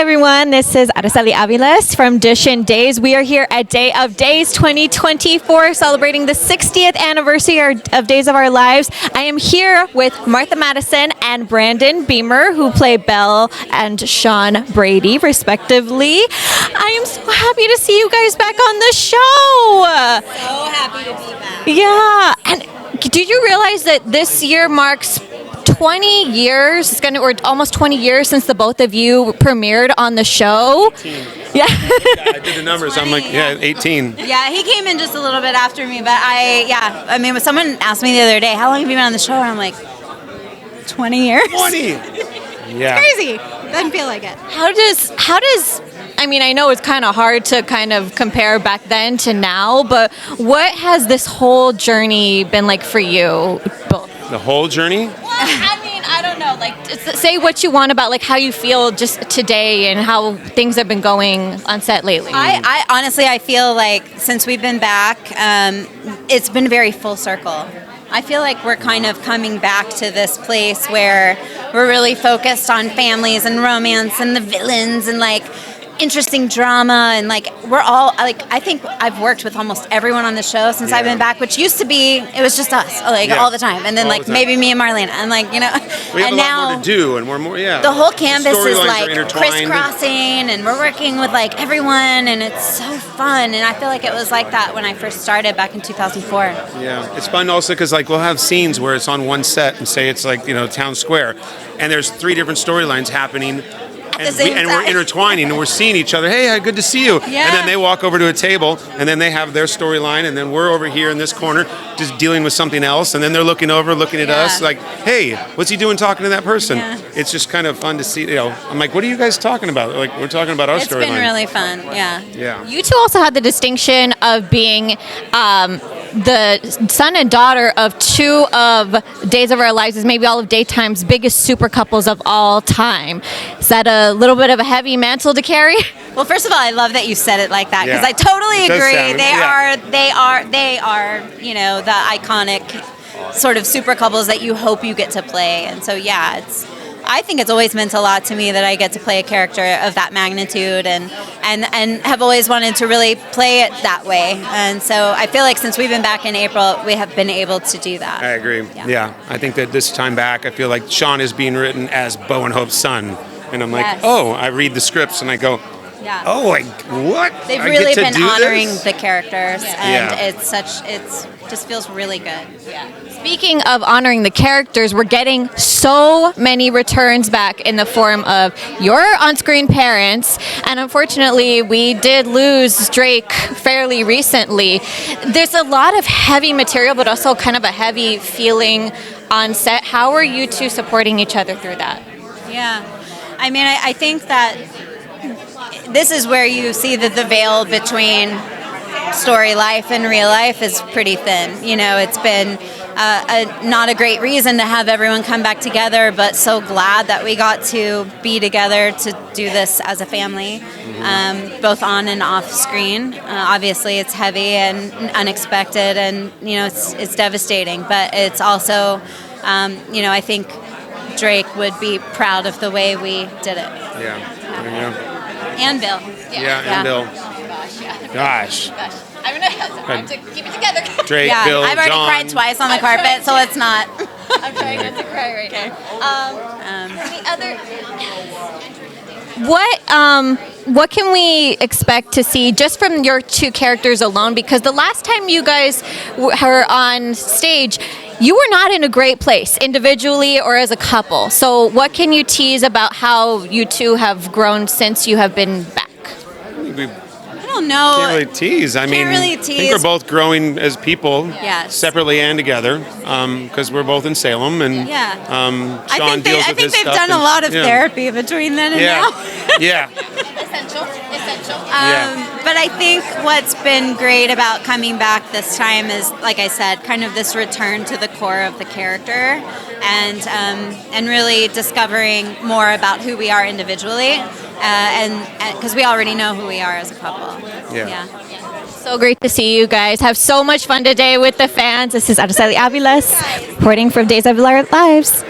everyone. This is Araceli Aviles from Dishin Days. We are here at Day of Days 2024, celebrating the 60th anniversary of Days of Our Lives. I am here with Martha Madison and Brandon Beemer, who play Belle and Shawn Brady, respectively. I am so happy to see you guys back on the show. So happy to be back. Yeah. And did you realize that this year marks 20 years, or almost 20 years since the both of you premiered on the show? 18. Yeah. I did the numbers. 20, I'm like, yeah, 18. Yeah, he came in just a little bit after me, but I mean, when someone asked me the other day, how long have you been on the show? And I'm like, 20 years? 20! Yeah. Crazy. Doesn't feel like it. How does I mean, I know it's kind of hard to kind of compare back then to now, but what has this whole journey been like for you both? The whole journey? Well, I mean, I don't know. Like, say what you want about like how you feel just today and how things have been going on set lately. I honestly, I feel like since we've been back, it's been very full circle. I feel like we're kind of coming back to this place where we're really focused on families and romance and the villains and like interesting drama, and like we're all like, I think I've worked with almost everyone on the show since I've been back, which used to be it was just us all the time, and then All like the time. maybe me and Marlena, and like, you know, We have and a now lot more to do, and we're more, the whole canvas is storylines are like intertwined. crisscrossing, and we're working with like everyone, and it's so fun. And I feel like it was like that when I first started back in 2004. Yeah, it's fun also because like we'll have scenes where it's on one set and say it's like, you know, town square, and there's 3 different storylines happening. And, same and we're time. intertwining, and we're seeing each other. Hey, good to see you. Yeah. And then they walk over to a table, and then they have their storyline, and then we're over here in this corner just dealing with something else, and then they're looking at us like, hey, what's he doing talking to that person? Yeah. It's just kind of fun to see. You know, I'm like, what are you guys talking about? Like, we're talking about our It's storyline. been really fun. Yeah. Yeah. You two also had the distinction of being the son and daughter of 2 of Days of Our Lives, is maybe all of Daytime's biggest super couples of all time. Is that a little bit of a heavy mantle to carry? Well, first of all, I love that you said it like that, because Yeah. I totally It does agree. sound- They are, you know, the iconic sort of super couples that you hope you get to play. And so, yeah, I think it's always meant a lot to me that I get to play a character of that magnitude, and have always wanted to really play it that way. And so I feel like since we've been back in April, we have been able to do that. I agree. Yeah. I think that this time back, I feel like Shawn is being written as Bo and Hope's son. And I'm like, Yes. oh, I read the scripts and I go, Yeah. oh, what? They've I really get to been do honoring this? the characters, and Yeah. it's just feels really good. Yeah. Speaking of honoring the characters, we're getting so many returns back in the form of your on-screen parents, and unfortunately, we did lose Drake fairly recently. There's a lot of heavy material, but also kind of a heavy feeling on set. How are you two supporting each other through that? Yeah. I mean, I think that this is where you see that the veil between story life and real life is pretty thin. You know, it's been not a great reason to have everyone come back together, but so glad that we got to be together to do this as a family, both on and off screen. Obviously, it's heavy and unexpected, and, you know, it's devastating, but it's also, you know, I think Drake would be proud of the way we did it. Yeah. There you go. And Bill. Yeah, and Bill. Gosh. I'm gonna have to keep it together. Drake, Yeah, Bill, I've already John. cried twice on the carpet, so let's not. I'm trying not to cry right now. The other. What can we expect to see just from your 2 characters alone? Because the last time you guys were on stage, you were not in a great place individually or as a couple. So what can you tease about how you two have grown since you have been back? We I don't know. can't really tease. I mean, really I think tease. we're both growing as people, Yes. separately and together, because we're both in Salem, and Yeah. Sean deals with his they've stuff done a and- lot of yeah. therapy between then and Yeah, now. yeah, Essential. yeah. But I think what's been great about coming back this time is, like I said, kind of this return to the core of the character, and really discovering more about who we are individually, and because we already know who we are as a couple. Yeah. So great to see you guys. Have so much fun today with the fans. This is Araceli Aviles, reporting from Days of Our Lives.